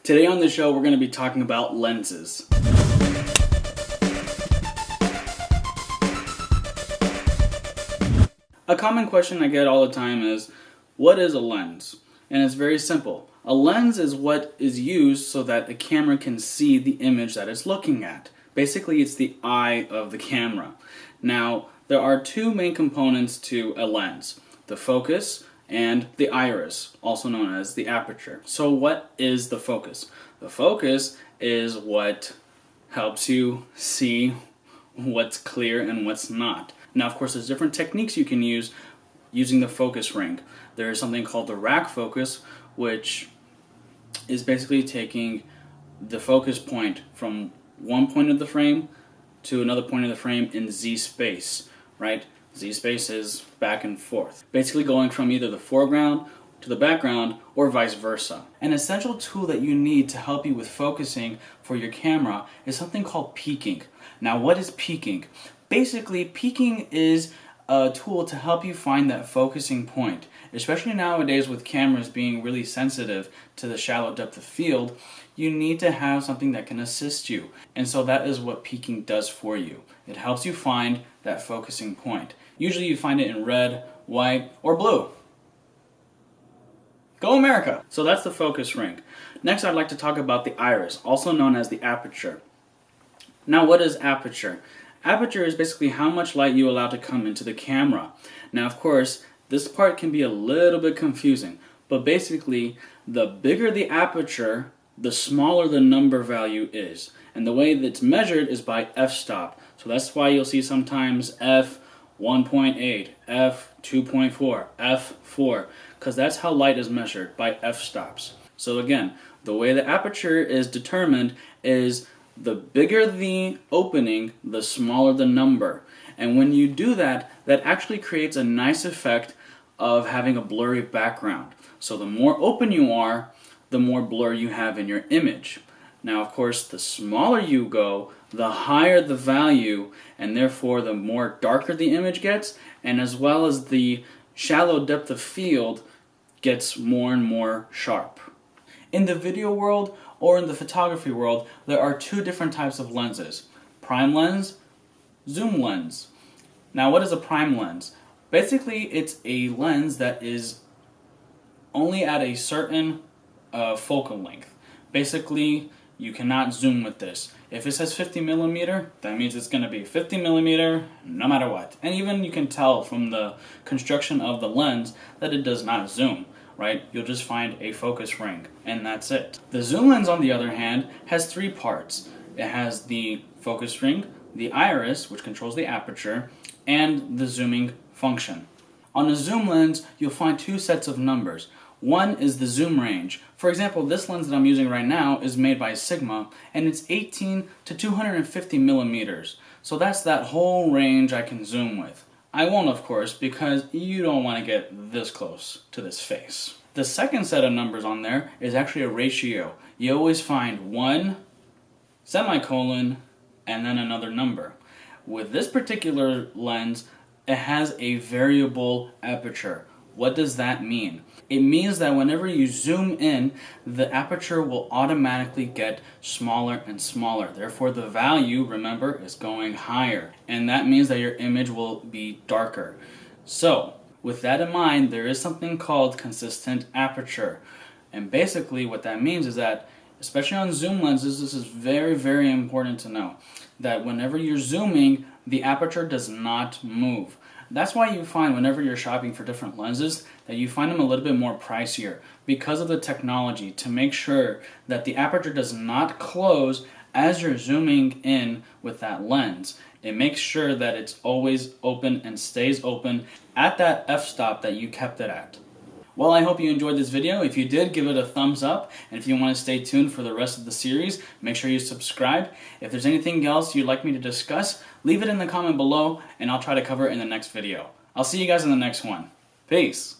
Today on the show, we're going to be talking about lenses. A common question I get all the time is, what is a lens? And it's very simple. A lens is what is used so that a camera can see the image that it's looking at. Basically, it's the eye of the camera. Now, there are two main components to a lens: the focus and the iris, also known as the aperture. So what is the focus? The focus is what helps you see what's clear and what's not. Now, of course, there's different techniques you can use using the focus ring. There is something called the rack focus, which is basically taking the focus point from one point of the frame to another point of the frame in Z space, right? Z space is back and forth. Basically going from either the foreground to the background or vice versa. An essential tool that you need to help you with focusing for your camera is something called peaking. Now, what is peaking? Basically, peaking is a tool to help you find that focusing point. Especially nowadays with cameras being really sensitive to the shallow depth of field, you need to have something that can assist you. And so that is what peaking does for you. It helps you find that focusing point. Usually you find it in red, white, or blue. Go America! So that's the focus ring. Next, I'd like to talk about the iris, also known as the aperture. Now, what is aperture? Aperture is basically how much light you allow to come into the camera. Now, of course, this part can be a little bit confusing, but basically, the bigger the aperture, the smaller the number value is. And the way that it's measured is by f-stop. So that's why you'll see sometimes f1.8, f2.4, f4, because that's how light is measured, by f-stops. So again, the way the aperture is determined is the bigger the opening, the smaller the number. And when you do that, that actually creates a nice effect of having a blurry background. So the more open you are, the more blur you have in your image. Now, of course, the smaller you go, the higher the value, and therefore the more darker the image gets, and as well as the shallow depth of field gets more and more sharp. In the video world or in the photography world, there are two different types of lenses: prime lens, zoom lens. Now, what is a prime lens? Basically, it's a lens that is only at a certain focal length. Basically, you cannot zoom with this. If it says 50 millimeter, that means it's going to be 50 millimeter no matter what. And even you can tell from the construction of the lens that it does not zoom, right? You'll just find a focus ring, and that's it. The zoom lens, on the other hand, has three parts. It has the focus ring, the iris, which controls the aperture, and the zooming function. On a zoom lens, you'll find two sets of numbers. One is the zoom range. For example, this lens that I'm using right now is made by Sigma, and it's 18 to 250 millimeters. So that's that whole range I can zoom with. I won't, of course, because you don't want to get this close to this face. The second set of numbers on there is actually a ratio. You always find one, semicolon, and then another number. With this particular lens, it has a variable aperture. What does that mean? It means that whenever you zoom in, the aperture will automatically get smaller and smaller. Therefore, the value, remember, is going higher. And that means that your image will be darker. So, with that in mind, there is something called consistent aperture. And basically what that means is that, especially on zoom lenses, this is very, very important to know, that whenever you're zooming, the aperture does not move. That's why you find whenever you're shopping for different lenses that you find them a little bit more pricier because of the technology to make sure that the aperture does not close as you're zooming in with that lens. It makes sure that it's always open and stays open at that f-stop that you kept it at. Well, I hope you enjoyed this video. If you did, give it a thumbs up. And if you want to stay tuned for the rest of the series, make sure you subscribe. If there's anything else you'd like me to discuss, leave it in the comment below, and I'll try to cover it in the next video. I'll see you guys in the next one. Peace.